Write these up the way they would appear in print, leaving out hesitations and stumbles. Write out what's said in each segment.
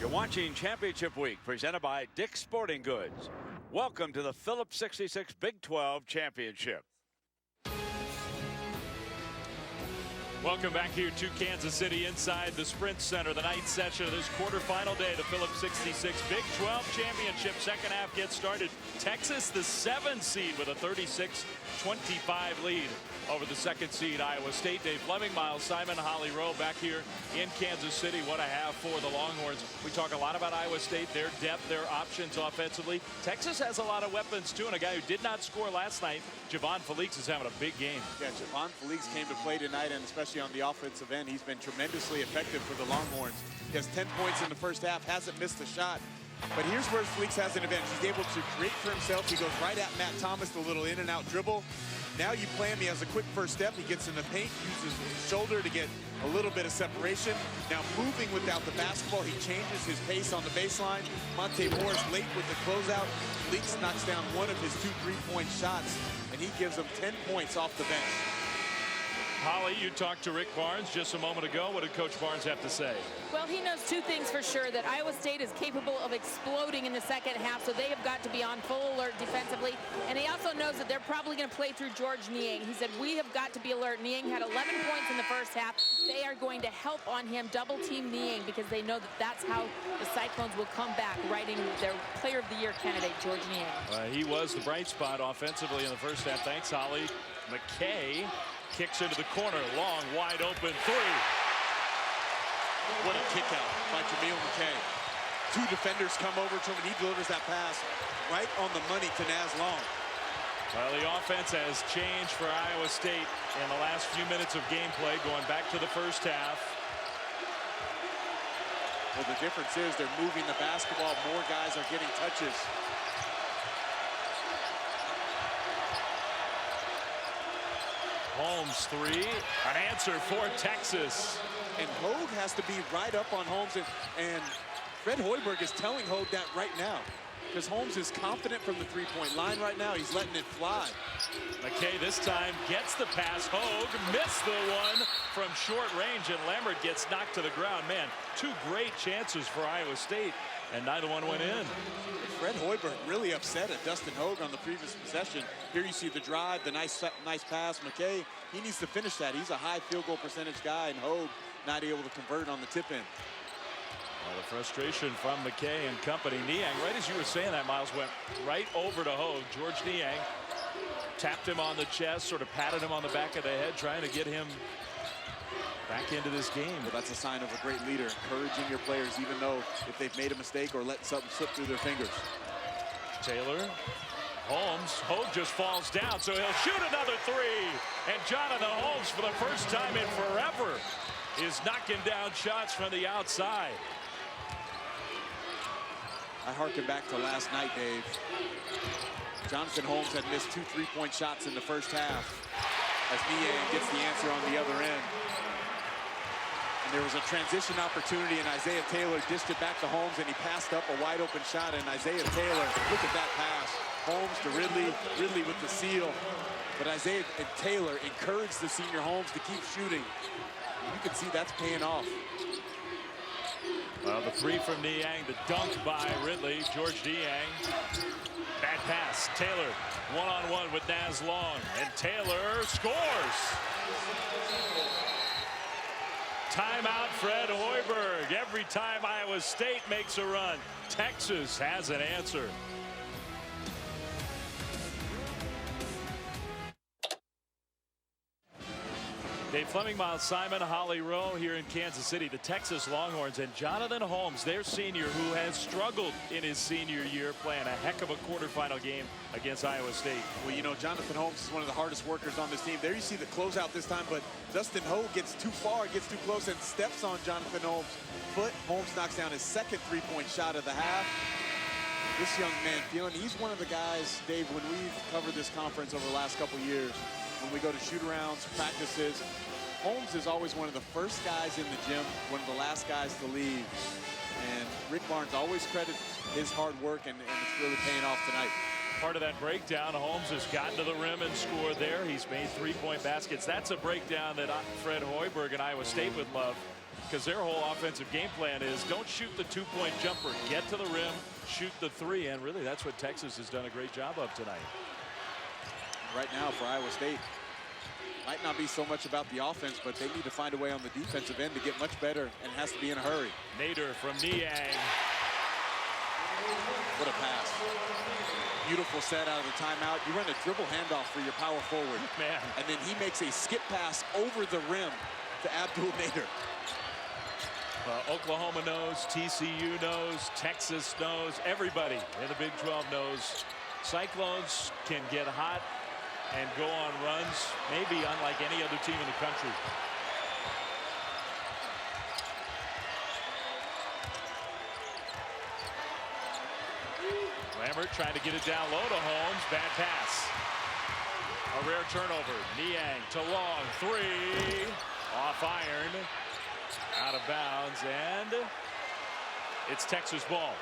You're watching Championship Week, presented by Dick's Sporting Goods. Welcome to the Phillips 66 Big 12 Championship. Welcome back here to Kansas City inside the Sprint Center. The ninth session of this quarterfinal day, the Phillips 66 Big 12 Championship. Second half gets started. Texas, the 7 seed, with a 36-25 lead over the 2nd seed Iowa State. Dave Flemming, Myles, Simon, Holly Rowe back here in Kansas City. What a half for the Longhorns. We talk a lot about Iowa State, their depth, their options offensively. Texas has a lot of weapons too, and a guy who did not score last night, Javan Felix, is having a big game. Yeah, Javan Felix came to play tonight, and especially on the offensive end, he's been tremendously effective for the Longhorns. He has 10 points in the first half, hasn't missed a shot. But here's where Felix has an advantage. He's able to create for himself. He goes right at Matt Thomas, the little in and out dribble. Now you play him, he has a quick first step. He gets in the paint, uses his shoulder to get a little bit of separation. Now moving without the basketball, he changes his pace on the baseline. Monte Morris late with the closeout. Felix knocks down one of his 2 3-point shots, and he gives them 10 points off the bench. Holly, you talked to Rick Barnes just a moment ago. What did Coach Barnes have to say? Well, he knows 2 things for sure: that Iowa State is capable of exploding in the second half, so they have got to be on full alert defensively. And he also knows that they're probably going to play through Georges Niang. He said, we have got to be alert. Niang had 11 points in the first half. They are going to help on him, double team Niang, because they know that that's how the Cyclones will come back, riding their Player of the Year candidate, Georges Niang. He was the bright spot offensively in the first half. Thanks, Holly. McKay kicks into the corner, long, wide open 3. What a kick out by Jameel McKay. 2 defenders come over to him, and he delivers that pass right on the money to Naz Long. Well, the offense has changed for Iowa State in the last few minutes of gameplay, going back to the first half. Well, the difference is they're moving the basketball. More guys are getting touches. Holmes 3, an answer for Texas. And Hogue has to be right up on Holmes, and Fred Hoiberg is telling Hogue that right now, because Holmes is confident from the 3-point line right now. He's letting it fly. McKay this time gets the pass. Hogue missed the one from short range, and Lambert gets knocked to the ground. Man, 2 great chances for Iowa State, and neither one went in. Fred Hoiberg really upset at Dustin Hogue on the previous possession. Here you see the drive, the nice pass. McKay, he needs to finish that. He's a high field goal percentage guy, and Hogue not able to convert on the tip in. Well, the frustration from McKay and company. Niang, right as you were saying that, Myles, went right over to Hogue. Georges Niang tapped him on the chest, sort of patted him on the back of the head, trying to get him back into this game. Well, that's a sign of a great leader, encouraging your players, even though if they've made a mistake or let something slip through their fingers. Taylor, Holmes, Hogue just falls down, so he'll shoot another 3. And Jonathan Holmes, for the first time in forever, is knocking down shots from the outside. I harken back to last night, Dave. Jonathan Holmes had missed 2 3-point shots in the first half, as Niang gets the answer on the other end. And there was a transition opportunity, and Isaiah Taylor dished it back to Holmes, and he passed up a wide open shot. And Isaiah Taylor, look at that pass. Holmes to Ridley, Ridley with the seal. But Isaiah and Taylor encouraged the senior Holmes to keep shooting. You can see that's paying off. Well, the 3 from Niang, the dunk by Ridley. Georges Niang, bad pass. Taylor one-on-one with Naz Long, and Taylor scores. Timeout, Fred Hoiberg. Every time Iowa State makes a run, Texas has an answer. Dave Flemming, Myles, Simon, Holly Rowe here in Kansas City. The Texas Longhorns and Jonathan Holmes, their senior, who has struggled in his senior year, playing a heck of a quarterfinal game against Iowa State. Well, you know, Jonathan Holmes is one of the hardest workers on this team. There you see the closeout this time, but Dustin Hogue gets too far, gets too close, and steps on Jonathan Holmes' foot. Holmes knocks down his second 3-point shot of the half. This young man feeling, he's one of the guys, Dave, when we've covered this conference over the last couple years, when we go to shoot-arounds, practices, Holmes is always one of the first guys in the gym, one of the last guys to leave. And Rick Barnes always credits his hard work, and it's really paying off tonight. Part of that breakdown, Holmes has gotten to the rim and scored there. He's made 3-point baskets. That's a breakdown that Fred Hoiberg and Iowa State would love. because their whole offensive game plan is don't shoot the two-point jumper, get to the rim, shoot the three, and really that's what Texas has done a great job of tonight. Right now for Iowa State, might not be so much about the offense, but they need to find a way on the defensive end to get much better, and has to be in a hurry. Nader from Niang. What a pass. Beautiful set out of the timeout. You run a dribble handoff for your power forward. Man. And then he makes a skip pass over the rim to Abdul Nader. Oklahoma knows, TCU knows, Texas knows, everybody in the Big 12 knows Cyclones can get hot and go on runs, maybe unlike any other team in the country. Lambert trying to get it down low to Holmes. Bad pass. A rare turnover. Niang to long. Three. Off iron. Out of bounds. And it's Texas ball.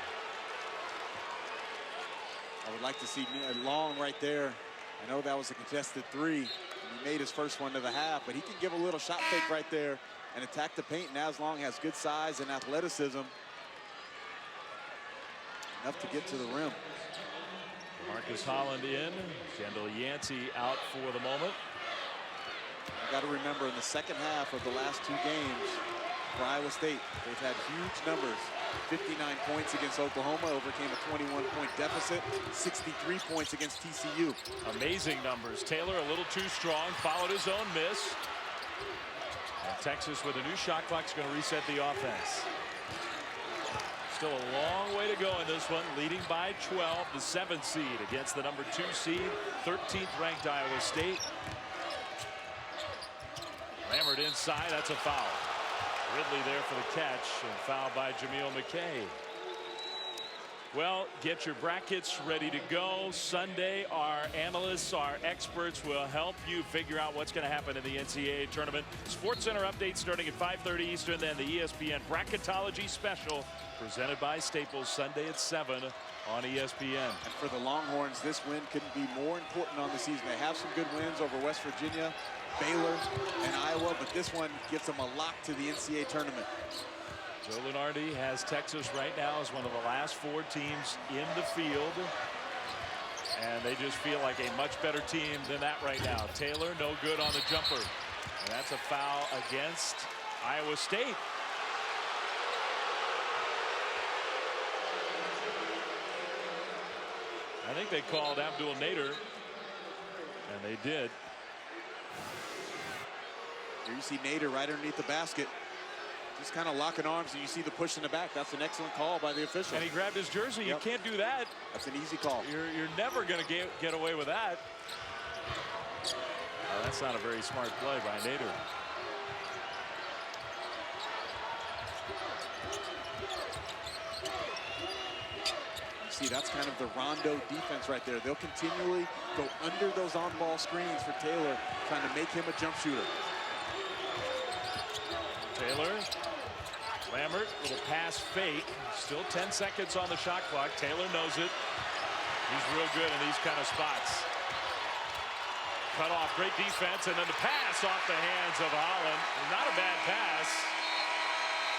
I would like to see Long right there. I know that was a contested three. He made his first one to the half, but he can give a little shot fake right there and attack the paint. And as Long has good size and athleticism, enough to get to the rim. Marcus Holland in. Kendal Yancy out for the moment. You got to remember, in the second half of the last two games for Iowa State, they've had huge numbers. 59 points against Oklahoma, overcame a 21-point deficit, 63 points against TCU. Amazing numbers. Taylor a little too strong, followed his own miss. And Texas with a new shot clock is going to reset the offense. Still a long way to go in this one, leading by 12, the 7th seed against the number 2 seed, 13th ranked Iowa State. Lambert inside, that's a foul. Ridley there for the catch, and foul by Jameel McKay. Well, get your brackets ready to go. Sunday, our analysts, our experts will help you figure out what's going to happen in the NCAA tournament. SportsCenter update starting at 5:30 Eastern, then the ESPN Bracketology Special presented by Staples Sunday at 7 on ESPN. And for the Longhorns, this win couldn't be more important on the season. They have some good wins over West Virginia, Baylor, and Iowa, but this one gives them a lock to the NCAA tournament. Joe Lunardi has Texas right now as one of the last 4 teams in the field. And they just feel like a much better team than that right now. Taylor, no good on the jumper. And that's a foul against Iowa State. I think they called Abdul Nader, and they did. Here you see Nader right underneath the basket, just kind of locking arms, and you see the push in the back. That's an excellent call by the official. And he grabbed his jersey. Yep. You can't do that. That's an easy call. You're never going to get away with that. That's not a very smart play by Nader. See, that's kind of the rondo defense right there. They'll continually go under those on-ball screens for Taylor, trying to make him a jump shooter. Taylor, Lambert, little pass fake. Still 10 seconds on the shot clock. Taylor knows it. He's real good in these kind of spots. Cut off, great defense, and then the pass off the hands of Holland. Not a bad pass.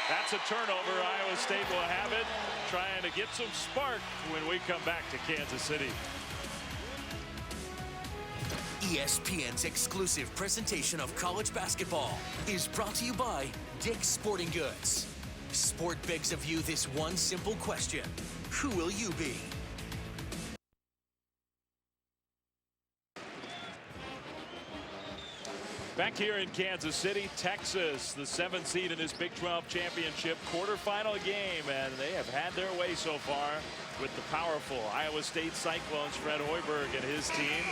That's a turnover. Iowa State will have it, trying to get some spark when we come back to Kansas City. ESPN's exclusive presentation of college basketball is brought to you by Dick's Sporting Goods. Sport begs of you this one simple question: who will you be? Back here in Kansas City, Texas, the 7th seed in this Big 12 championship quarterfinal game, and they have had their way so far with the powerful Iowa State Cyclones. Fred Hoiberg and his team,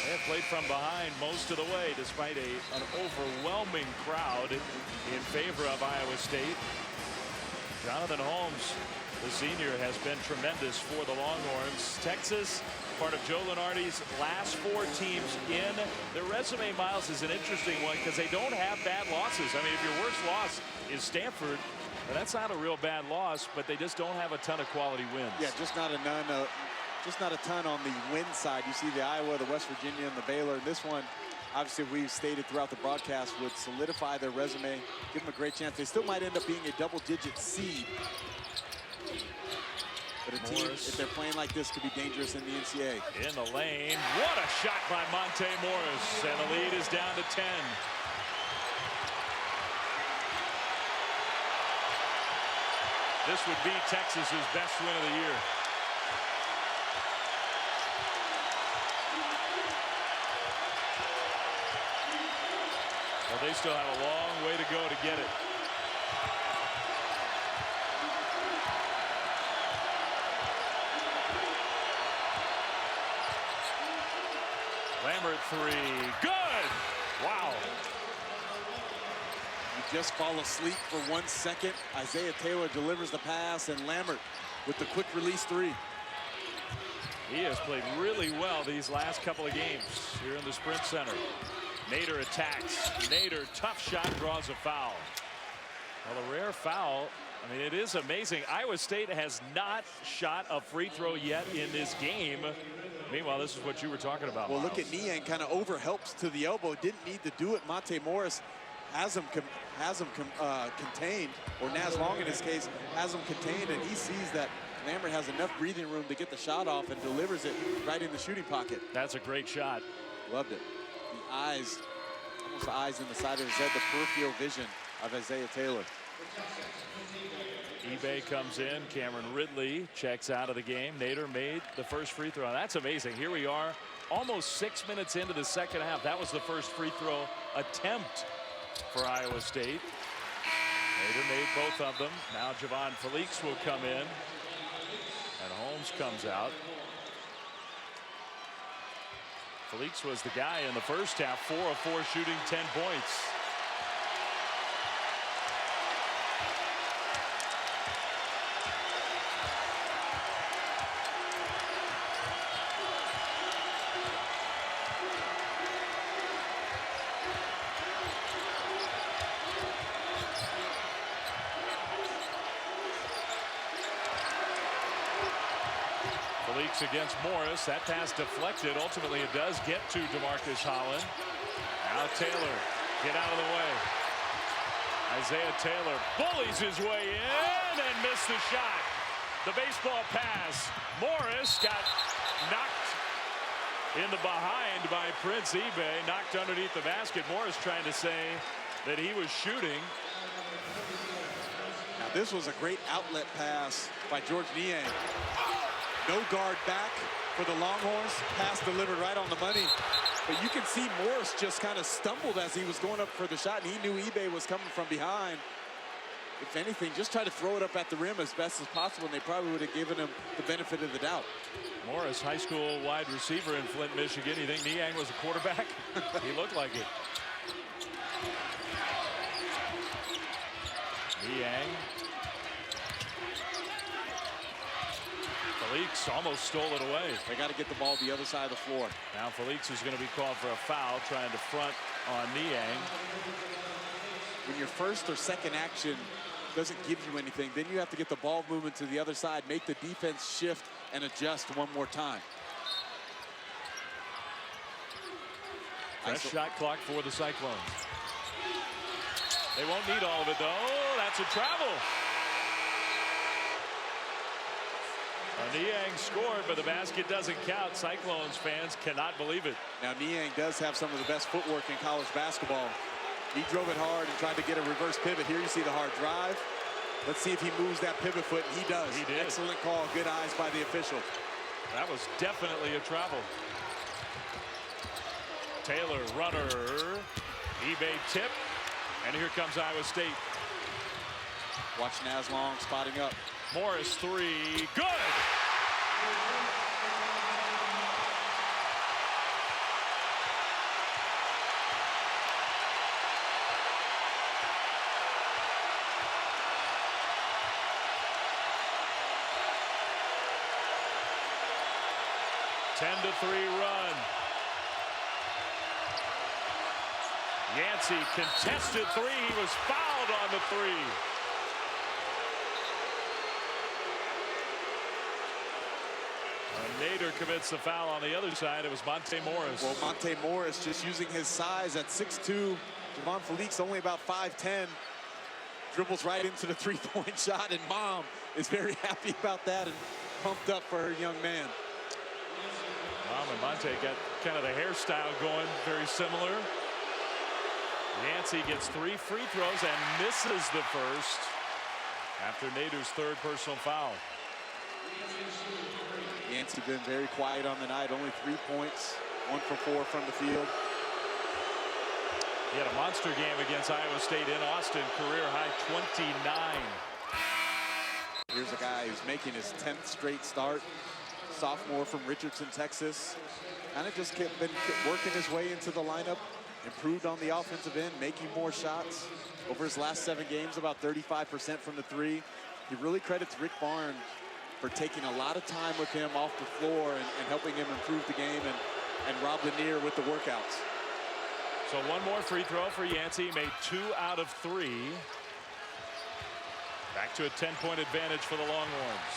they have played from behind most of the way, despite an overwhelming crowd in favor of Iowa State. Jonathan Holmes, the senior, has been tremendous for the Longhorns. Texas, part of Joe Lunardi's last 4 teams in. Their resume, Myles, is an interesting one because they don't have bad losses. I mean, if your worst loss is Stanford, well, that's not a real bad loss, but they just don't have a ton of quality wins. Yeah, just not a ton on the win side. You see the Iowa, the West Virginia, and the Baylor. This one, obviously we've stated throughout the broadcast, would solidify their resume, give them a great chance. They still might end up being a double-digit seed. But a team, if they're playing like this, could be dangerous in the NCAA. In the lane. What a shot by Monte Morris. And the lead is down to 10. This would be Texas's best win of the year. Well, they still have a long way to go to get it. Lambert three. Good. Wow. You just fall asleep for 1 second. Isaiah Taylor delivers the pass, and Lambert with the quick release three. He has played really well these last couple of games here in the Sprint Center. Nader attacks. Nader, tough shot, draws a foul. Well, a rare foul. I mean, it is amazing. Iowa State has not shot a free throw yet in this game. Meanwhile, this is what you were talking about. Well, Myles. look at Niang, kind of overhelps to the elbow. Didn't need to do it. Monte Morris has him contained, or Naz Long in his case has him contained, and he sees that Lambert has enough breathing room to get the shot off and delivers it right in the shooting pocket. That's a great shot. Loved it. The eyes, almost the eyes in the side of his head, the peripheral vision of Isaiah Taylor. eBay comes in. Cameron Ridley checks out of the game. Nader made the first free throw. That's amazing. Here we are, almost 6 minutes into the second half. That was the first free throw attempt for Iowa State. Nader made both of them. Now Javan Felix will come in. And Holmes comes out. Felix was the guy in the first half, 4 of 4 shooting, 10 points. Felix against Morris. That pass deflected. Ultimately, it does get to Demarcus Holland. Now Taylor, get out of the way. Isaiah Taylor bullies his way in and missed the shot. The baseball pass. Morris got knocked in the behind by Prince eBay. Knocked underneath the basket. Morris trying to say that he was shooting. Now this was a great outlet pass by Georges Niang. No guard back for the Longhorns. Pass delivered right on the money. But you can see Morris just kind of stumbled as he was going up for the shot, and he knew eBay was coming from behind. If anything, just try to throw it up at the rim as best as possible, and they probably would have given him the benefit of the doubt. Morris, high school wide receiver in Flint, Michigan. You think Niang was a quarterback? He looked like it. Niang. Felix almost stole it away. They got to get the ball the other side of the floor. Now Felix is going to be called for a foul, trying to front on Niang. When your first or second action doesn't give you anything, then you have to get the ball movement to the other side, make the defense shift and adjust one more time. Fresh shot clock for the Cyclones. They won't need all of it, though. Oh, that's a travel. Niang scored, but the basket doesn't count. Cyclones fans cannot believe it. Now Niang does have some of the best footwork in college basketball. He drove it hard and tried to get a reverse pivot. Here you see the hard drive. Let's see if he moves that pivot foot. He does. He did. Excellent call. Good eyes by the official. That was definitely a travel. Taylor, runner. eBay tip. And here comes Iowa State. Watch Naz Long spotting up. Morris three. Good. Ten to 3 run. Yancy contested three. He was fouled on the three. Nader commits the foul on the other side. It was Monte Morris. Well, Monte Morris just using his size at 6'2". Javan Felix only about 5'10". Dribbles right into the three-point shot, and Mom is very happy about that and pumped up for her young man. Mom and Monte got kind of the hairstyle going, very similar. Yancy gets 3 free throws and misses the first after Nader's third personal foul. Yancy been very quiet on the night, only 3 points, 1 for 4 from the field. He had a monster game against Iowa State in Austin, career high 29. Here's a guy who's making his 10th straight start. Sophomore from Richardson, Texas. Kind of just been working his way into the lineup. Improved on the offensive end, making more shots. Over his last 7 games, about 35% from the 3. He really credits Rick Barnes for taking a lot of time with him off the floor and helping him improve the game, and Rob Lanier with the workouts. So 1 more free throw for Yancy, made 2 out of 3. Back to a 10-point advantage for the Longhorns.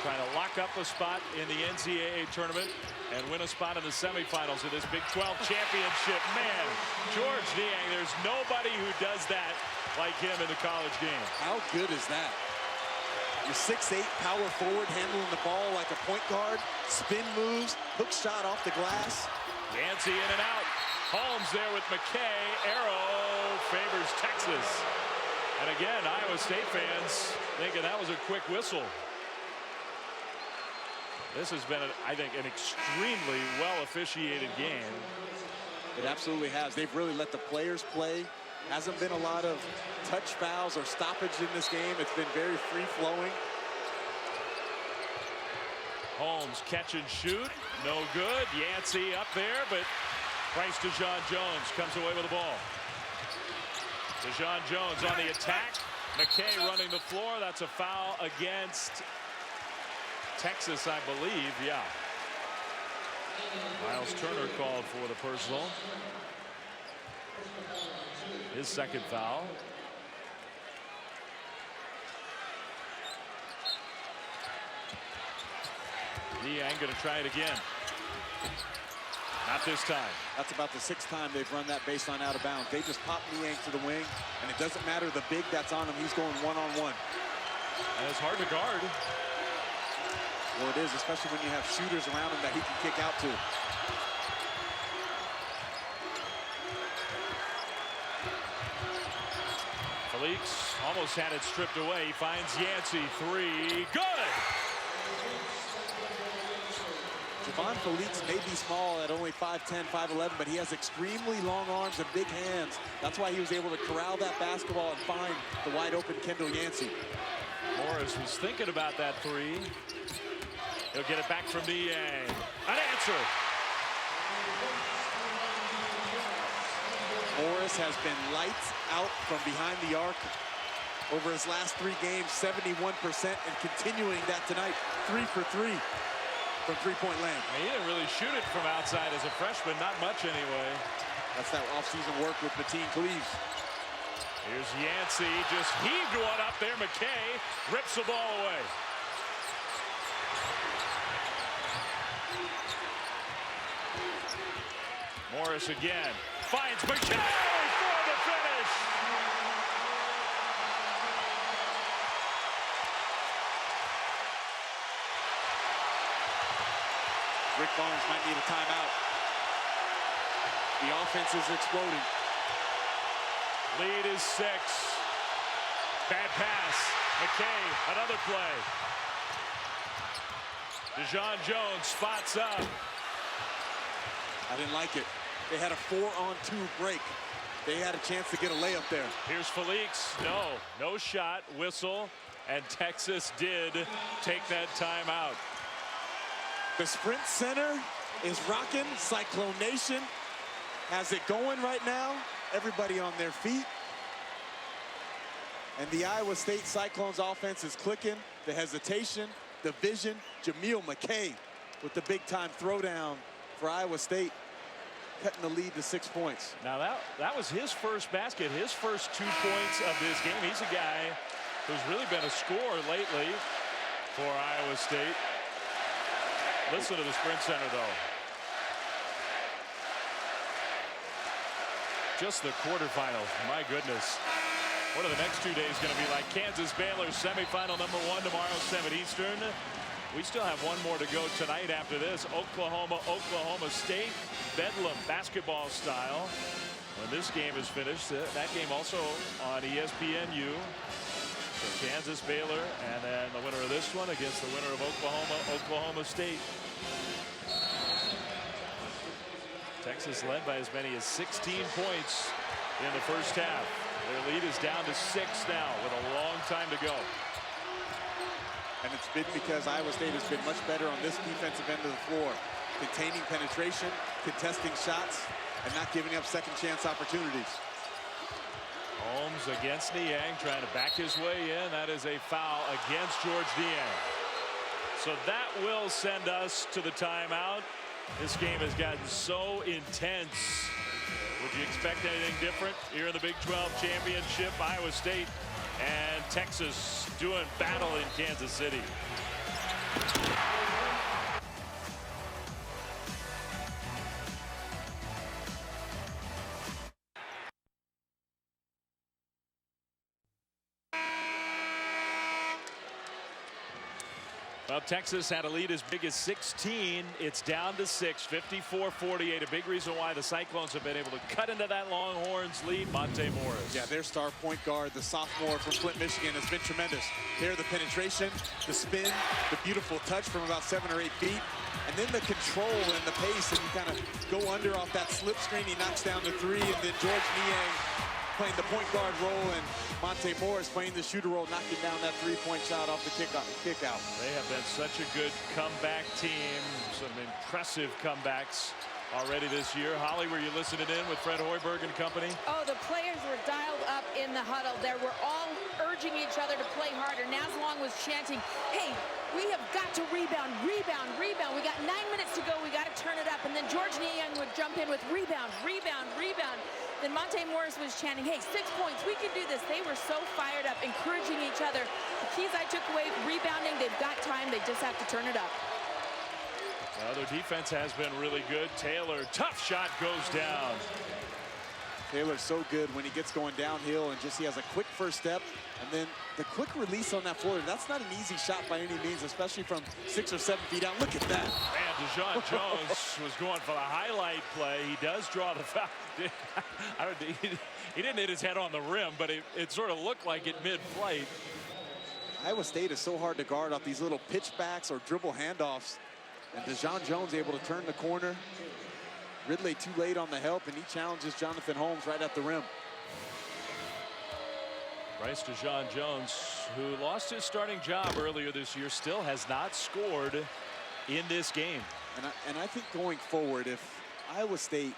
Trying to lock up a spot in the NCAA tournament and win a spot in the semifinals of this Big 12 championship. Man, Georges Niang, there's nobody who does that like him in the college game. How good is that? Your 6'8" power forward handling the ball like a point guard, spin moves, hook shot off the glass. Yancy in and out. Holmes there with McKay. Arrow favors Texas. And again, Iowa State fans thinking that was a quick whistle. This has been, I think, an extremely well-officiated game. It absolutely has. They've really let the players play. Hasn't been a lot of touch fouls or stoppage in this game. It's been very free-flowing. Holmes catch and shoot. No good. Yancy up there, but Bryce DeJean Jones comes away with the ball. DeJean Jones on the attack. McKay running the floor. That's a foul against Texas, I believe. Yeah. Myles Turner called for the personal. His second foul. Niang going to try it again. Not this time. That's about the 6th time they've run that baseline out of bounds. They just pop Niang to the wing, and it doesn't matter the big that's on him. He's going one-on-one. And it's hard to guard. Well, it is, especially when you have shooters around him that he can kick out to. Felix almost had it stripped away. He finds Yancy. 3. Good! Javan Felix may be small at only 5'10", 5'11", but he has extremely long arms and big hands. That's why he was able to corral that basketball and find the wide-open Kendal Yancy. Morris was thinking about that 3. He'll get it back from Niang. An answer! Morris has been lights out from behind the arc over his last 3 games, 71%, and continuing that tonight, 3 for 3 from three-point land. He didn't really shoot it from outside as a freshman, not much anyway. That's that off-season work with Mateen Cleaves. Here's Yancy, just heaved one up there. McKay rips the ball away. Morris again, finds McKay for the finish. Rick Barnes might need a timeout. The offense is exploding. Lead is 6. Bad pass. McKay, another play. DeJean Jones spots up. I didn't like it. They had a 4-on-2 break. They had a chance to get a layup there. Here's Felix. No shot, whistle, and Texas did take that timeout. The Sprint Center is rocking. Cyclone Nation has it going right now. Everybody on their feet. And the Iowa State Cyclones offense is clicking. The hesitation, the vision. Jameel McKay with the big-time throwdown for Iowa State, cutting the lead to 6 points. Now that was his first basket, his first 2 points of this game. He's a guy who's really been a scorer lately for Iowa State. Listen to the Sprint Center, though. Just the quarterfinals. My goodness. What are the next 2 days going to be like? Kansas Baylor semifinal number 1 tomorrow, 7 Eastern. We still have one more to go tonight after this. Oklahoma State, Bedlam basketball style. When this game is finished, that game also on ESPNU. So Kansas Baylor, and then the winner of this one against the winner of Oklahoma State. Texas led by as many as 16 points in the first half. Their lead is down to 6 now with a long time to go. And it's been because Iowa State has been much better on this defensive end of the floor, containing penetration, contesting shots, and not giving up second chance opportunities. Holmes against Niang, trying to back his way in. That is a foul against Georges Niang. So that will send us to the timeout. This game has gotten so intense. Would you expect anything different here in the Big 12 championship? Iowa State and Texas doing battle in Kansas City. Well, Texas had a lead as big as 16. It's down to 6, 54-48. A big reason why the Cyclones have been able to cut into that Longhorns lead. Monte Morris. Yeah, their star point guard, the sophomore from Flint, Michigan, has been tremendous. Here, the penetration, the spin, the beautiful touch from about 7 or 8 feet, and then the control and the pace, and you kind of go under off that slip screen. He knocks down the 3, and then Georges Niang playing the point guard role, and Monte Morris playing the shooter role, knocking down that 3-point shot off the kick out. They have been such a good comeback team. Some impressive comebacks already this year. Holly, were you listening in with Fred Hoiberg and company? Oh, the players were dialed up in the huddle. They were all urging each other to play harder. Naslong was chanting, hey, we have got to rebound, rebound, rebound. We got 9 minutes to go. We got to turn it up. And then Georges Niang would jump in with rebound, rebound, rebound. Then Monte Morris was chanting, hey, 6 points, we can do this. They were so fired up, encouraging each other. The keys I took away, rebounding, they've got time, they just have to turn it up. Well, their defense has been really good. Taylor, tough shot, goes down. Taylor's so good when he gets going downhill, and just he has a quick first step, and then the quick release on that floater. That's not an easy shot by any means, especially from 6 or 7 feet out. Look at that. Man, DeJean Jones was going for the highlight play. He does draw the foul. He didn't hit his head on the rim, but it sort of looked like it mid-flight. Iowa State is so hard to guard off these little pitchbacks or dribble handoffs. And DeJean Jones able to turn the corner. Ridley too late on the help, and he challenges Jonathan Holmes right at the rim. Bryce DeJean Jones, who lost his starting job earlier this year, still has not scored in this game. And I think going forward, if Iowa State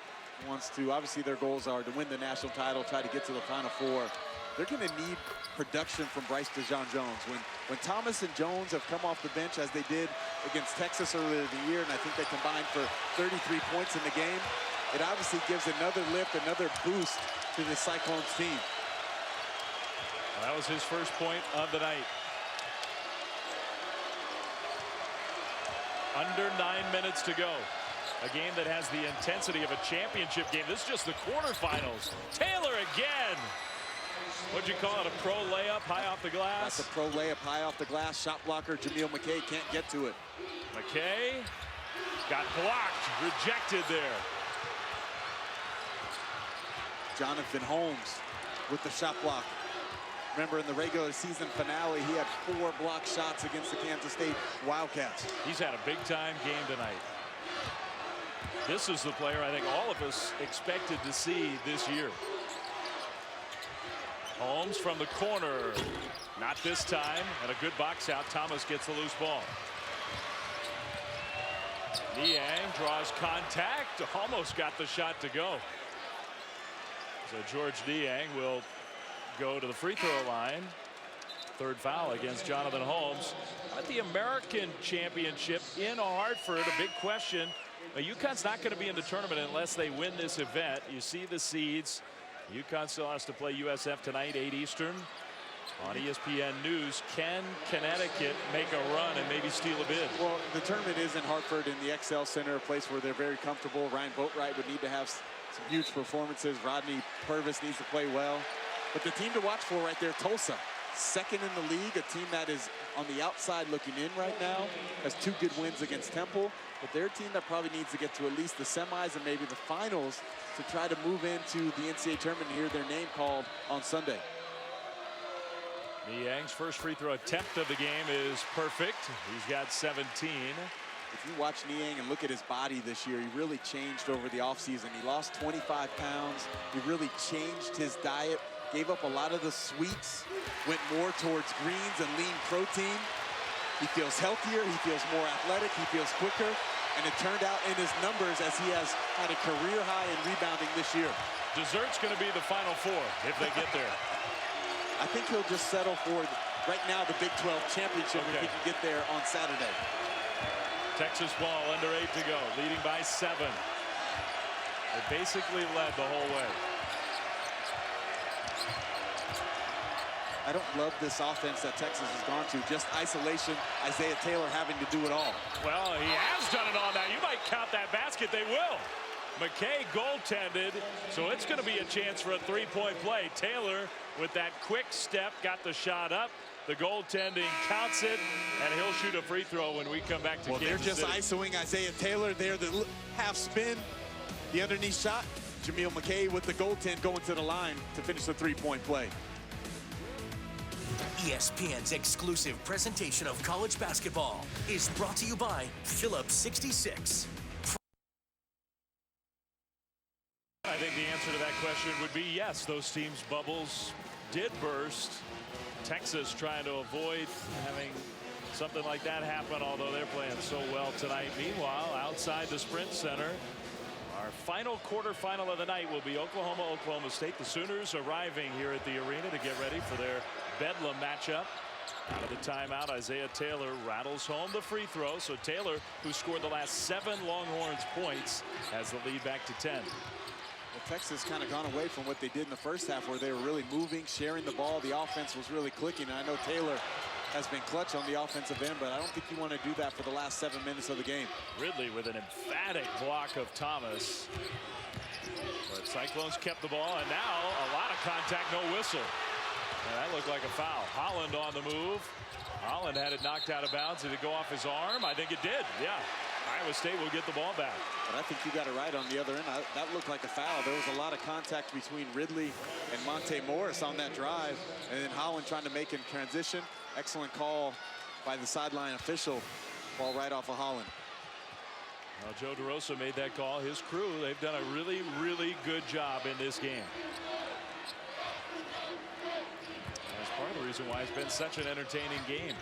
wants to, obviously their goals are to win the national title, try to get to the Final Four, they're going to need production from Bryce DeJean Jones. When Thomas and Jones have come off the bench, as they did against Texas earlier in the year, and I think they combined for 33 points in the game, it obviously gives another lift, another boost to the Cyclones team. Well, that was his first point of the night. Under 9 minutes to go. A game that has the intensity of a championship game. This is just the quarterfinals. Taylor again. What'd you call it, a pro layup high off the glass? That's a pro layup high off the glass. Shot blocker Jameel McKay can't get to it. McKay got blocked, rejected there. Jonathan Holmes with the shot block. Remember, in the regular season finale, he had 4 block shots against the Kansas State Wildcats. He's had a big-time game tonight. This is the player I think all of us expected to see this year. Holmes from the corner. Not this time. And a good box out. Thomas gets the loose ball. Niang draws contact. Almost got the shot to go. So Georges Niang will go to the free throw line. Third foul against Jonathan Holmes. At the American Championship in Hartford, a big question. UConn's not going to be in the tournament unless they win this event. You see the seeds. UConn still has to play USF tonight, 8 Eastern. On ESPN News, can Connecticut make a run and maybe steal a bid? Well, the tournament is in Hartford in the XL Center, a place where they're very comfortable. Ryan Boatwright would need to have some huge performances. Rodney Purvis needs to play well. But the team to watch for right there, Tulsa, second in the league, a team that is on the outside looking in right now, has 2 good wins against Temple. But they're a team that probably needs to get to at least the semis and maybe the finals to try to move into the NCAA tournament and hear their name called on Sunday. Niang's first free throw attempt of the game is perfect. He's got 17. If you watch Niang and look at his body this year, he really changed over the offseason. He lost 25 pounds. He really changed his diet, gave up a lot of the sweets, went more towards greens and lean protein. He feels healthier, he feels more athletic, he feels quicker, and it turned out in his numbers as he has had a career high in rebounding this year. Dessert's going to be the Final Four if they get there. I think he'll just settle for, right now, the Big 12 championship if he can get there on Saturday. Texas ball, under 8 to go, leading by 7. They basically led the whole way. I don't love this offense that Texas has gone to. Just isolation, Isaiah Taylor having to do it all. Well, he has done it all now. You might count that basket. They will. McKay goaltended, so it's going to be a chance for a 3-point play. Taylor, with that quick step, got the shot up. The goaltending counts it, and he'll shoot a free throw when we come back to Kansas City. They're just isoing Isaiah Taylor. They're the half spin, the underneath shot. Jameel McKay with the goaltend going to the line to finish the 3-point play. ESPN's exclusive presentation of college basketball is brought to you by Phillips 66. I think the answer to that question would be yes. Those teams' bubbles did burst. Texas trying to avoid having something like that happen, although they're playing so well tonight. Meanwhile, outside the Sprint Center, our final quarterfinal of the night will be Oklahoma State. The Sooners arriving here at the arena to get ready for their Bedlam matchup. Out of the timeout, Isaiah Taylor rattles home the free throw. So Taylor, who scored the last 7 Longhorns points, has the lead back to 10. Well, Texas kind of gone away from what they did in the first half, where they were really moving, sharing the ball. The offense was really clicking. And I know Taylor has been clutch on the offensive end, but I don't think you want to do that for the last 7 minutes of the game. Ridley with an emphatic block of Thomas. But Cyclones kept the ball, and now a lot of contact, no whistle. And that looked like a foul. Holland on the move. Holland had it knocked out of bounds. Did it go off his arm? I think it did, yeah. Iowa State will get the ball back. But I think you got it right on the other end. That looked like a foul. There was a lot of contact between Ridley and Monte Morris on that drive. And then Holland trying to make him transition. Excellent call by the sideline official. Ball right off of Holland. Well, Joe DeRosa made that call. His crew, they've done a really, really good job in this game. That's part of the reason why it's been such an entertaining game.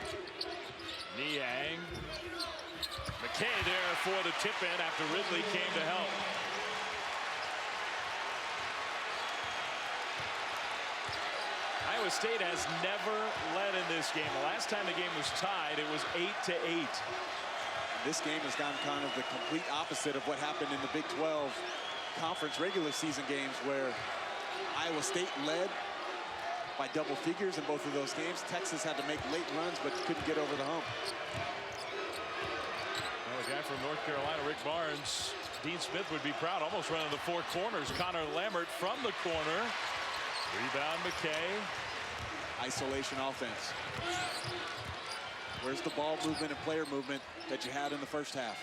Niang. McKay there for the tip-in after Ridley came to help. Iowa State has never led in this game. The last time the game was tied, it was 8-8. This game has gone kind of the complete opposite of what happened in the Big 12 conference regular season games, where Iowa State led by double figures in both of those games. Texas had to make late runs but couldn't get over the hump. Well, a guy from North Carolina, Rick Barnes, Dean Smith would be proud, almost running the 4 corners. Connor Lambert from the corner. Rebound McKay. Isolation offense. Where's the ball movement and player movement that you had in the first half?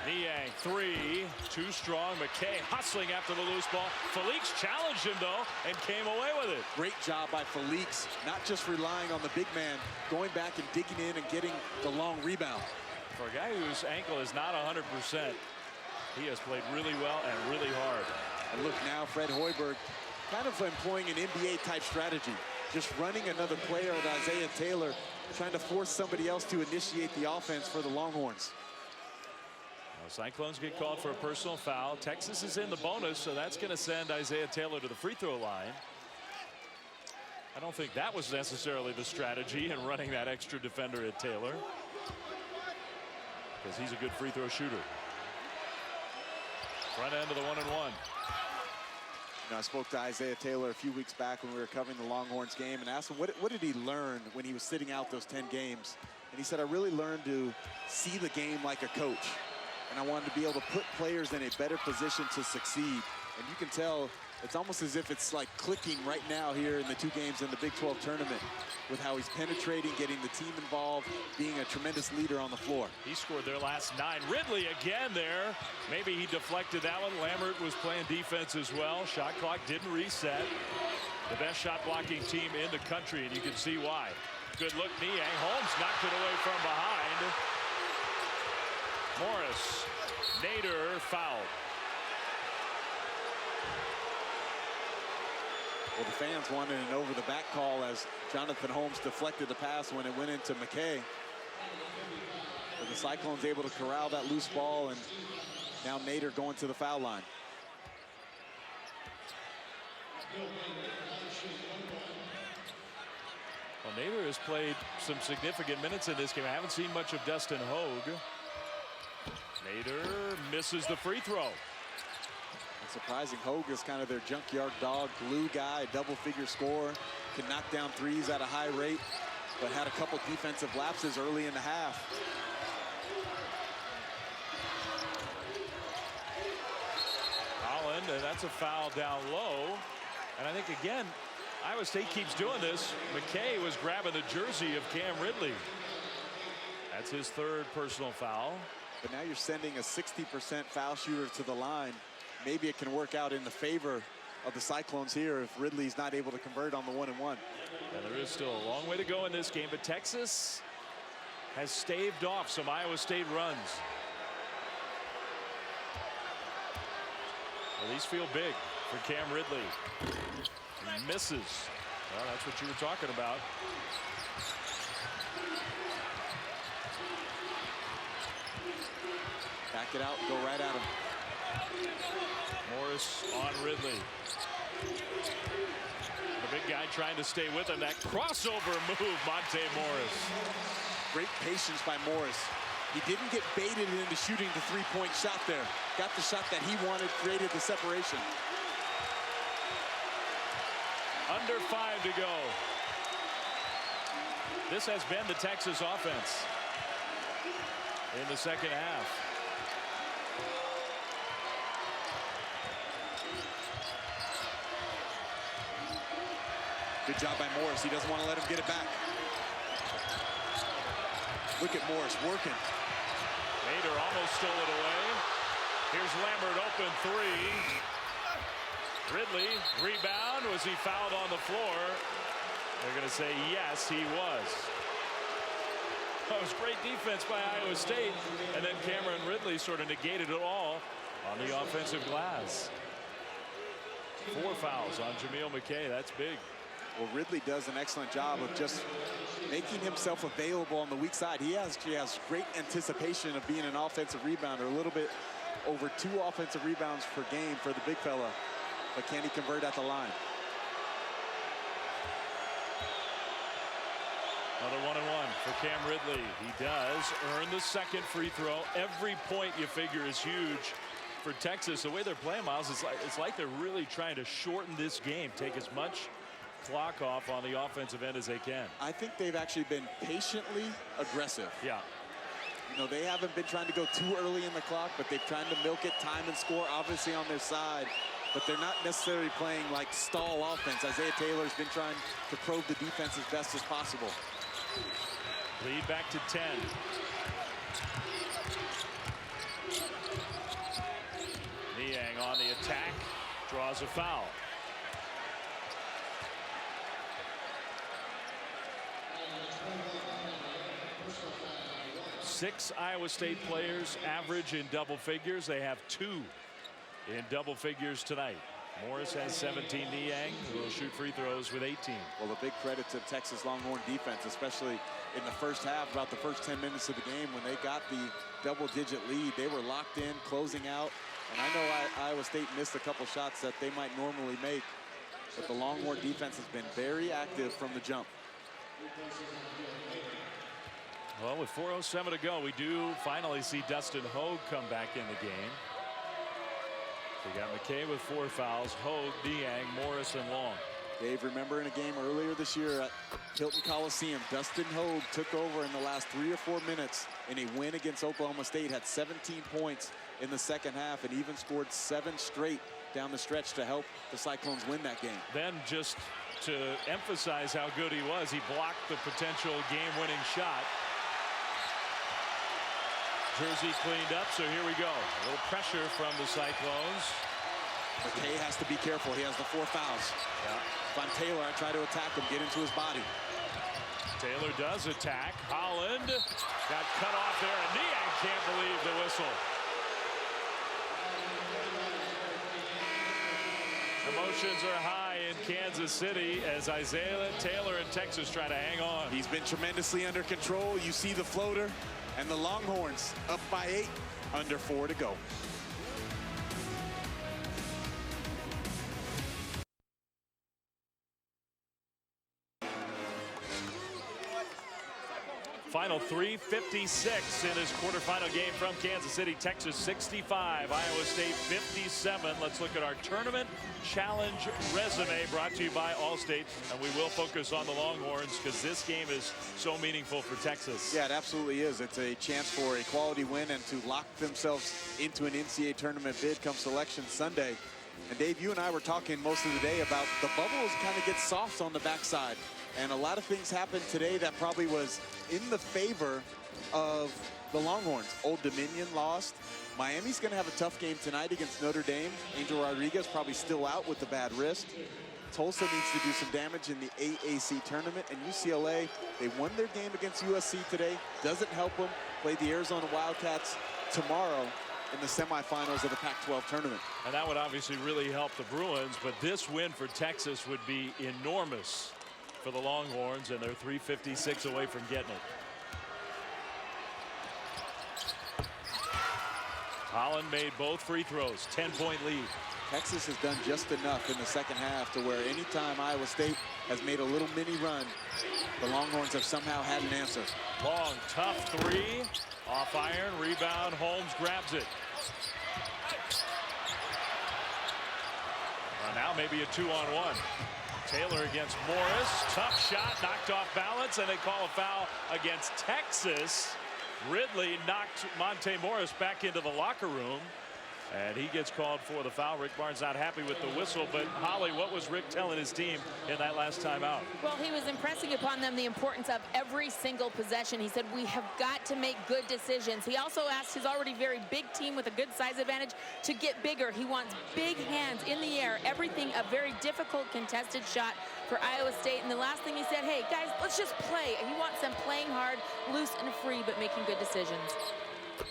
Niang, 3, too strong. McKay hustling after the loose ball. Felix challenged him, though, and came away with it. Great job by Felix, not just relying on the big man, going back and digging in and getting the long rebound. For a guy whose ankle is not 100%, he has played really well and really hard. And look now, Fred Hoiberg kind of employing an NBA-type strategy. Just running another player at Isaiah Taylor, trying to force somebody else to initiate the offense for the Longhorns. Well, Cyclones get called for a personal foul. Texas is in the bonus, so that's going to send Isaiah Taylor to the free throw line. I don't think that was necessarily the strategy in running that extra defender at Taylor, because he's a good free throw shooter. Front end of the 1-and-1. I spoke to Isaiah Taylor a few weeks back when we were covering the Longhorns game and asked him what did he learn when he was sitting out those 10 games. And he said, I really learned to see the game like a coach. And I wanted to be able to put players in a better position to succeed. And you can tell it's almost as if it's like clicking right now here in the 2 games in the Big 12 tournament with how he's penetrating, getting the team involved, being a tremendous leader on the floor. He scored their last 9. Ridley again there. Maybe he deflected that one. Lambert was playing defense as well. Shot clock didn't reset. The best shot blocking team in the country, and you can see why. Good look, Niang. Holmes knocked it away from behind. Morris, Nader fouled. Well, the fans wanted an over-the-back call as Jonathan Holmes deflected the pass when it went into McKay. But the Cyclones able to corral that loose ball, and now Nader going to the foul line. Well, Nader has played some significant minutes in this game. I haven't seen much of Dustin Hogue. Nader misses the free throw. Surprising, Hogue is kind of their junkyard dog, glue guy, double-figure scorer, can knock down threes at a high rate, but had a couple defensive lapses early in the half. Holland, and that's a foul down low. And I think, again, Iowa State keeps doing this. McKay was grabbing the jersey of Cam Ridley. That's his 3rd personal foul. But now you're sending a 60% foul shooter to the line. Maybe it can work out in the favor of the Cyclones here if Ridley's not able to convert on the 1-and-1. Yeah, there is still a long way to go in this game, but Texas has staved off some Iowa State runs. Well, these feel big for Cam Ridley. He misses. Well, that's what you were talking about. Back it out, go right at him. Morris on Ridley. The big guy trying to stay with him. That crossover move, Monte Morris. Great patience by Morris. He didn't get baited into shooting the 3-point shot there. Got the shot that he wanted, created the separation. Under 5 to go. This has been the Texas offense in the second half. Good job by Morris. He doesn't want to let him get it back. Look at Morris working. Nader almost stole it away. Here's Lambert, open 3. Ridley, rebound. Was he fouled on the floor? They're going to say yes, he was. That was great defense by Iowa State. And then Cameron Ridley sort of negated it all on the offensive glass. 4 fouls on Jameel McKay. That's big. Well, Ridley does an excellent job of just making himself available on the weak side. He actually has great anticipation of being an offensive rebounder, a little bit over 2 offensive rebounds per game for the big fella. But can he convert at the line? Another 1-and-1 for Cam Ridley. He does earn the 2nd free throw. Every point you figure is huge for Texas. The way they're playing, Myles, it's like they're really trying to shorten this game, take as much clock off on the offensive end as they can. I think they've actually been patiently aggressive. Yeah. You know, they haven't been trying to go too early in the clock, but they've tried to milk it, time and score, obviously on their side. But they're not necessarily playing like stall offense. Isaiah Taylor's been trying to probe the defense as best as possible. Lead back to 10. Niang on the attack, draws a foul. 6 Iowa State players average in double figures. They have 2 in double figures tonight. Morris has 17. Niang will shoot free throws with 18. Well, a big credit to Texas Longhorn defense, especially in the first half, about the first 10 minutes of the game when they got the double-digit lead. They were locked in, closing out. And I know Iowa State missed a couple shots that they might normally make, but the Longhorn defense has been very active from the jump. Well, with 4:07 to go, we do finally see Dustin Hogue come back in the game. They got McKay with 4 fouls, Hogue, Niang, Morris, and Long. Dave, remember in a game earlier this year at Hilton Coliseum, Dustin Hogue took over in the last 3 or 4 minutes in a win against Oklahoma State, had 17 points in the second half, and even scored 7 straight down the stretch to help the Cyclones win that game. Then just to emphasize how good he was, he blocked the potential game-winning shot. Jersey cleaned up, so here we go. A little pressure from the Cyclones. McKay has to be careful. He has the 4 fouls. Yeah. Von Taylor, I try to attack him, get into his body. Taylor does attack. Holland got cut off there, and Niang can't believe the whistle. Emotions are high in Kansas City as Isaiah Taylor and Texas try to hang on. He's been tremendously under control. You see the floater, and the Longhorns up by 8, under 4 to go. Final 3:56 in this quarterfinal game from Kansas City. Texas 65, Iowa State 57. Let's look at our tournament challenge resume brought to you by Allstate. And we will focus on the Longhorns because this game is so meaningful for Texas. Yeah, it absolutely is. It's a chance for a quality win and to lock themselves into an NCAA tournament bid come Selection Sunday. And Dave, you and I were talking most of the day about the bubbles kind of get soft on the backside. And a lot of things happened today that probably was in the favor of the Longhorns. Old Dominion lost. Miami's going to have a tough game tonight against Notre Dame. Angel Rodriguez probably still out with the bad wrist. Tulsa needs to do some damage in the AAC tournament. And UCLA, they won their game against USC today. Doesn't help them. Play the Arizona Wildcats tomorrow in the semifinals of the Pac-12 tournament. And that would obviously really help the Bruins. But this win for Texas would be enormous for the Longhorns, and they're 3:56 away from getting it. Holland made both free throws, 10-point lead. Texas has done just enough in the second half to where anytime Iowa State has made a little mini run, the Longhorns have somehow had an answer. Long, tough 3, off iron, rebound, Holmes grabs it. Now maybe a 2-on-1. Taylor against Morris, tough shot, knocked off balance, and they call a foul against Texas. Ridley knocked Monte Morris back into the locker room, and he gets called for the foul. Rick Barnes not happy with the whistle, but Holly, what was Rick telling his team in that last timeout? Well, he was impressing upon them the importance of every single possession. He said, we have got to make good decisions. He also asked his already very big team with a good size advantage to get bigger. He wants big hands in the air, everything a very difficult contested shot for Iowa State. And the last thing he said, hey, guys, let's just play. He wants them playing hard, loose and free, but making good decisions.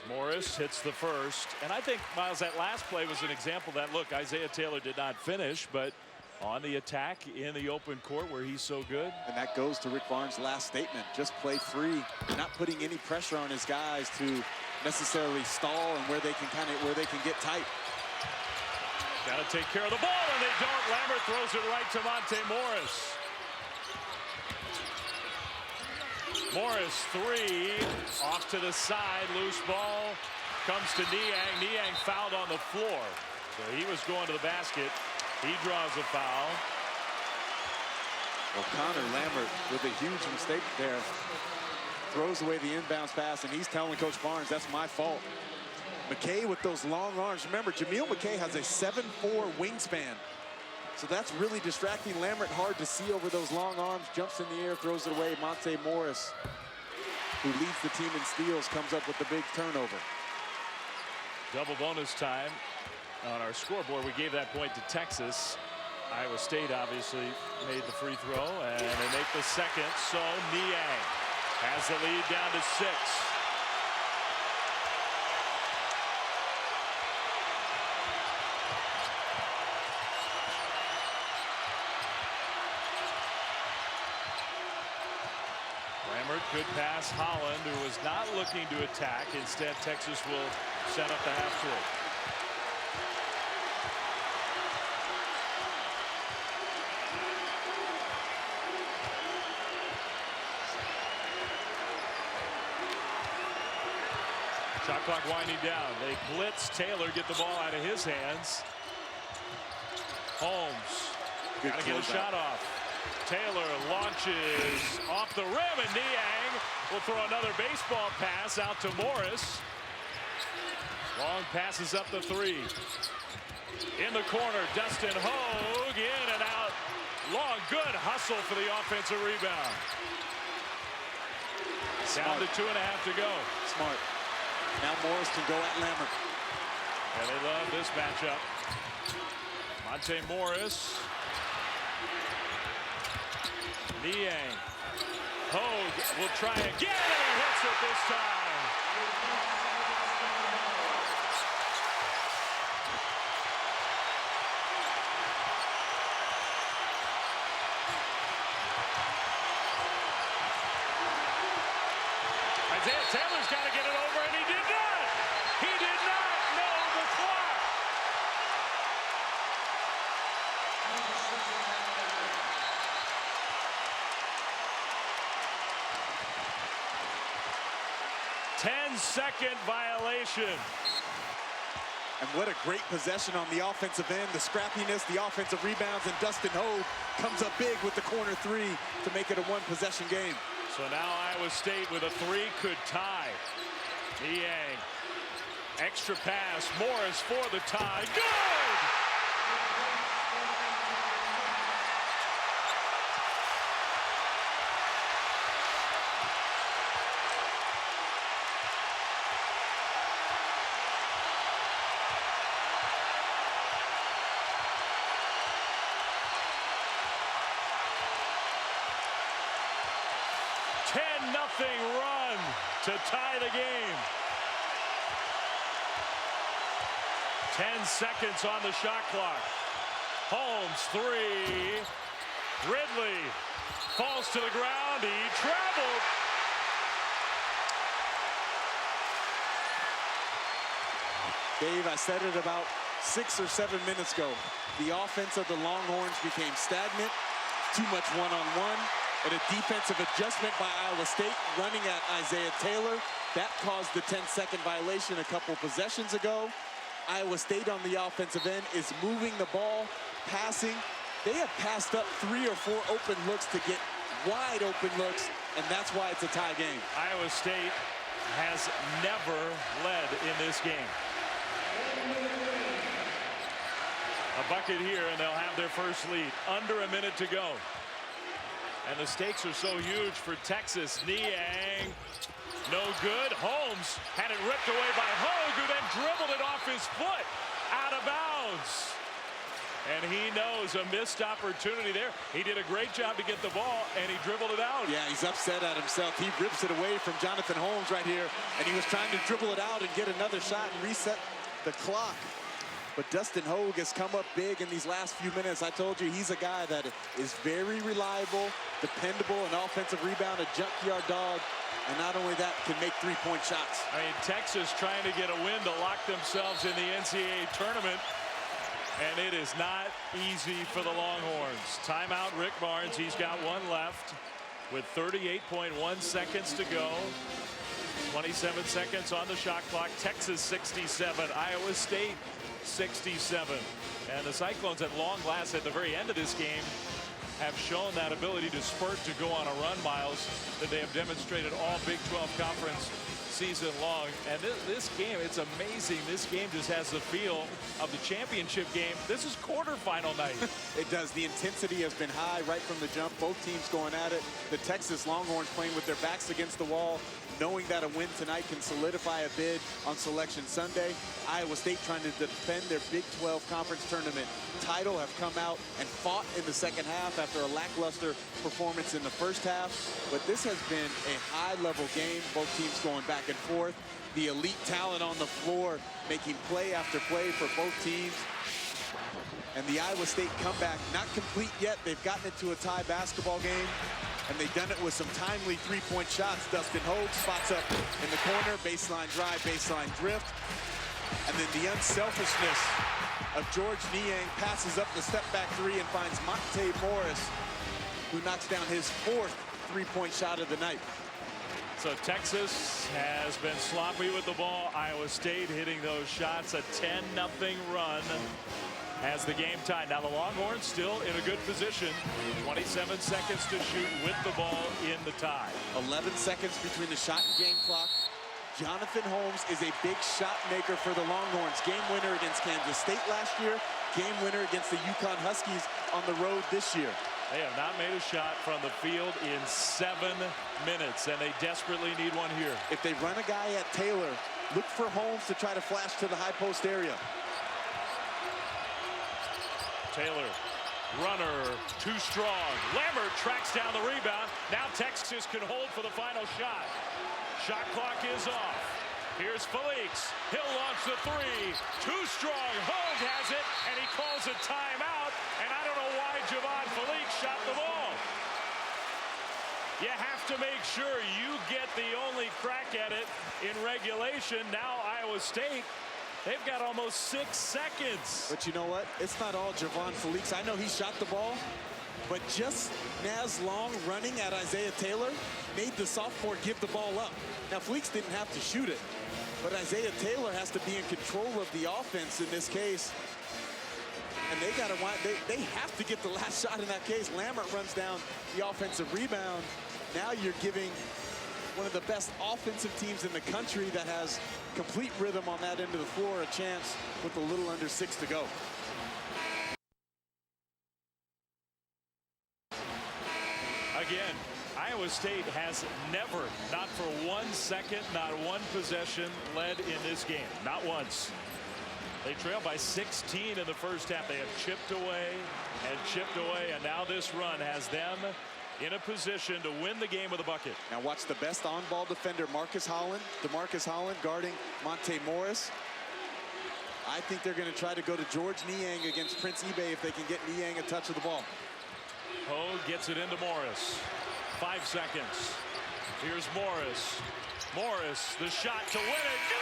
Morris hits the first, and I think, Myles, that last play was an example that, look, Isaiah Taylor did not finish, but on the attack in the open court where he's so good. And that goes to Rick Barnes' last statement. Just play free, not putting any pressure on his guys to necessarily stall and where they can get tight. Got to take care of the ball, and they don't. Lambert throws it right to Monte Morris. Morris 3, off to the side, loose ball, comes to Niang. Niang fouled on the floor. So he was going to the basket. He draws a foul. Well, Connor Lambert with a huge mistake there. Throws away the inbounds pass, and he's telling Coach Barnes, that's my fault. McKay with those long arms. Remember, Jameel McKay has a 7'4" wingspan. So that's really distracting Lambert. Hard to see over those long arms. Jumps in the air, throws it away. Monte Morris, who leads the team in steals, comes up with the big turnover. Double bonus time on our scoreboard. We gave that point to Texas. Iowa State obviously made the free throw, and they make the second. So Niang has the lead down to 6. Good pass, Holland, who was not looking to attack. Instead, Texas will set up the half court. Shot clock winding down. They blitz Taylor, get the ball out of his hands. Holmes Good got to get a shot off. Taylor launches off the rim, and Niang will throw another baseball pass out to Morris. Long passes up the three. In the corner, Dustin Hogue in and out. Long, good hustle for the offensive rebound. Down to 2.5 to go. Smart. Now Morris can go at Lambert. And they love this matchup. Monte Morris. Niang. Hogue will try again, and he hits it this time. Taylor's got to get it over, and he did not. He did not know the clock. Ten-second violation. And what a great possession on the offensive end. The scrappiness, the offensive rebounds, and Dustin Hogue comes up big with the corner three to make it a one-possession game. So now Iowa State with a three could tie. Niang. Extra pass. Morris for the tie. Good! Nothing run to tie the game. 10 seconds on the shot clock. Holmes three. Ridley falls to the ground. He traveled. Dave, I said it about 6 or 7 minutes ago. The offense of the Longhorns became stagnant. Too much one-on-one. And a defensive adjustment by Iowa State running at Isaiah Taylor. That caused the 10-second violation a couple possessions ago. Iowa State on the offensive end is moving the ball, passing. They have passed up 3 or 4 open looks to get wide open looks, and that's why it's a tie game. Iowa State has never led in this game. A bucket here, and they'll have their first lead. Under a minute to go. And the stakes are so huge for Texas. Niang, no good. Holmes had it ripped away by Hogue, who then dribbled it off his foot out of bounds. And he knows a missed opportunity there. He did a great job to get the ball, and he dribbled it out. Yeah, he's upset at himself. He rips it away from Jonathan Holmes right here, and he was trying to dribble it out and get another shot and reset the clock. But Dustin Hogue has come up big in these last few minutes. I told you, he's a guy that is very reliable, dependable, an offensive rebound, a junkyard dog, and not only that, can make three-point shots. I mean, Texas trying to get a win to lock themselves in the NCAA tournament, and it is not easy for the Longhorns. Timeout, Rick Barnes. He's got one left with 38.1 seconds to go. 27 seconds on the shot clock. Texas 67, Iowa State 67. And the Cyclones at long last at the very end of this game have shown that ability to spurt to go on a run, Myles, that they have demonstrated all Big 12 Conference season long. And this game, it's amazing. This game just has the feel of the championship game. This is quarterfinal night. It does. The intensity has been high right from the jump. Both teams going at it. The Texas Longhorns playing with their backs against the wall, knowing that a win tonight can solidify a bid on Selection Sunday. Iowa State trying to defend their Big 12 Conference Tournament title, have come out and fought in the second half after a lackluster performance in the first half. But this has been a high-level game, both teams going back and forth. The elite talent on the floor making play after play for both teams. And the Iowa State comeback not complete yet. They've gotten it to a tie basketball game, and they've done it with some timely three-point shots. Dustin Hogue spots up in the corner, baseline drive, baseline drift. And then the unselfishness of Georges Niang passes up the step-back three and finds Monte Morris, who knocks down his fourth three-point shot of the night. So Texas has been sloppy with the ball. Iowa State hitting those shots. A 10-0 run has the game tied. Now the Longhorns still in a good position. 27 seconds to shoot with the ball in the tie. 11 seconds between the shot and game clock. Jonathan Holmes is a big shot maker for the Longhorns. Game winner against Kansas State last year. Game winner against the UConn Huskies on the road this year. They have not made a shot from the field in 7 minutes, and they desperately need one here. If they run a guy at Taylor, look for Holmes to try to flash to the high post area. Taylor, runner, too strong. Lambert tracks down the rebound. Now Texas can hold for the final shot. Shot clock is off. Here's Felix. He'll launch the three. Too strong. Hogue has it, and he calls a timeout. And I don't know why Javan Felix shot the ball. You have to make sure you get the only crack at it in regulation. Now Iowa State, they've got almost 6 seconds. But you know what? It's not all Javan Felix. I know he shot the ball, but just Naz Long running at Isaiah Taylor made the sophomore give the ball up. Now, Felix didn't have to shoot it, but Isaiah Taylor has to be in control of the offense in this case. And they got to want, they have to get the last shot in that case. Lambert runs down the offensive rebound. Now you're giving one of the best offensive teams in the country that has complete rhythm on that end of the floor a chance with a little under 6 to go. Again, Iowa State has never, not for 1 second, not 1 possession, led in this game. Not once. They trail by 16 in the first half. They have chipped away, and now this run has them in a position to win the game with a bucket. Now watch the best on-ball defender, Demarcus Holland guarding Monte Morris. I think they're going to try to go to Georges Niang against Prince Ibeh if they can get Niang a touch of the ball. Hogue gets it into Morris. 5 seconds. Here's Morris. Morris, the shot to win it. Good!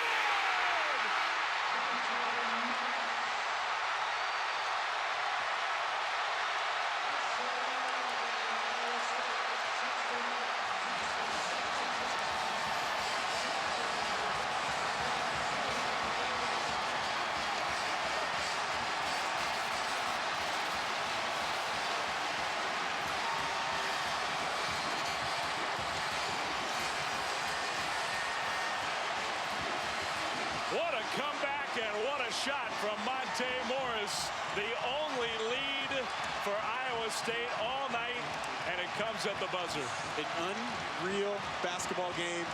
What a comeback and what a shot from Monte Morris. The only lead for Iowa State all night, and it comes at the buzzer. An unreal basketball game.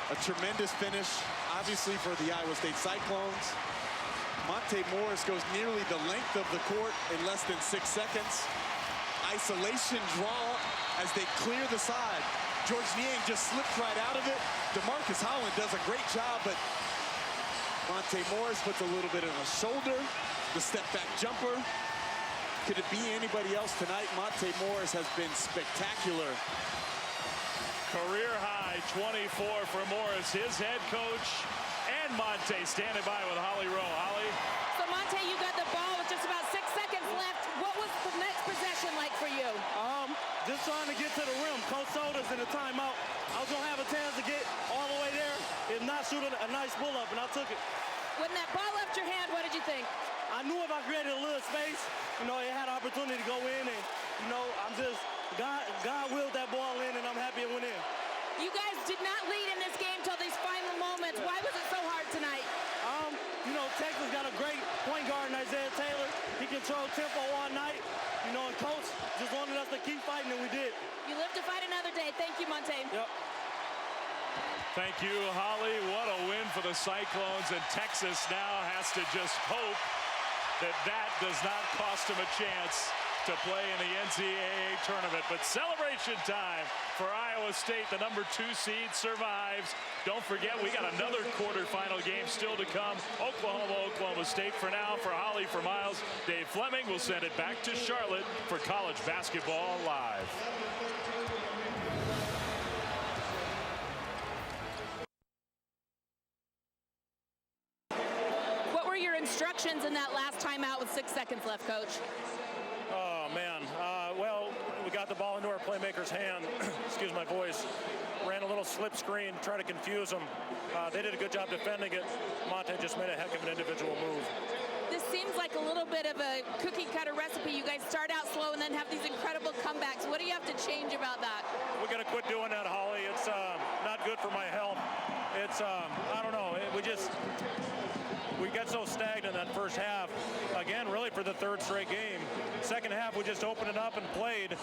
A tremendous finish, obviously, for the Iowa State Cyclones. Monte Morris goes nearly the length of the court in less than 6 seconds. Isolation draw as they clear the side. Georges Niang just slipped right out of it. Demarcus Holland does a great job, but Monte Morris puts a little bit on the shoulder. The step-back jumper. Could it be anybody else tonight? Monte Morris has been spectacular. Career high 24 for Morris, his head coach, and Monte standing by with Holly Rowe. Holly? So, Monte, you got the ball with just about 6 seconds left. What was the next possession like for you? Just trying to get to the rim. Coach told us in the timeout I was going to have a chance to get all the way there, if not shoot a nice pull-up, and I took it. When that ball left your hand, what did you think? I knew if I created a little space, it had an opportunity to go in, and, I'm just, God willed that ball in, and I'm happy it went in. You guys did not lead in this game till these final moments. Why was it so hard tonight? Texas got a great point guard in Isaiah Taylor. He controlled tempo all night, and Coach just wanted us to keep fighting, and we did. You live to fight another day. Thank you, Monte. Yep. Thank you, Holly. What a win for the Cyclones, and Texas now has to just hope that does not cost them a chance to play in the NCAA tournament. But celebration time for Iowa State. The number 2 seed survives. Don't forget, we got another quarterfinal game still to come. Oklahoma State. For now, for Holly, for Myles, Dave Flemming will send it back to Charlotte for College Basketball Live. What were your instructions in that last timeout with 6 seconds left, Coach? Oh, man. Well, we got the ball into our playmaker's hand. Excuse my voice. Ran a little slip screen, try to confuse them. They did a good job defending it. Monte just made a heck of an individual move. This seems like a little bit of a cookie-cutter recipe. You guys start out slow and then have these incredible comebacks. What do you have to change about that? We got to quit doing that, Holly. It's not good for my health. It's, I don't know, we got so stagnant that first half, again, really for the third straight game. Second half, we just opened it up and played.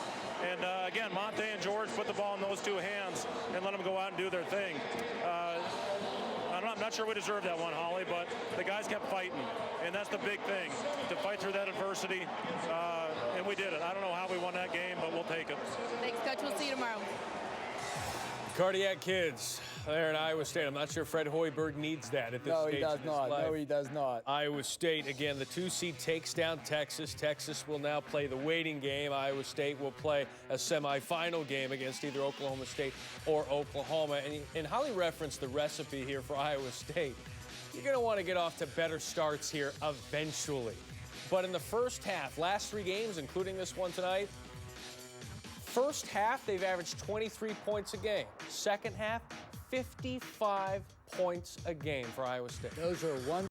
And again, Monte and George put the ball in those two hands and let them go out and do their thing. I'm not sure we deserved that one, Holly, but the guys kept fighting, and that's the big thing, to fight through that adversity, and we did it. I don't know how we won that game, but we'll take it. Thanks, Coach. We'll see you tomorrow. Cardiac kids there in Iowa State. I'm not sure Fred Hoiberg needs that at this stage. No, he does not. No, he does not. Iowa State, again, the 2 seed takes down Texas. Texas will now play the waiting game. Iowa State will play a semifinal game against either Oklahoma State or Oklahoma. And Holly referenced the recipe here for Iowa State. You're going to want to get off to better starts here eventually. But in the first half, last 3 games, including this one tonight, first half, they've averaged 23 points a game. Second half, 55 points a game for Iowa State. Those are one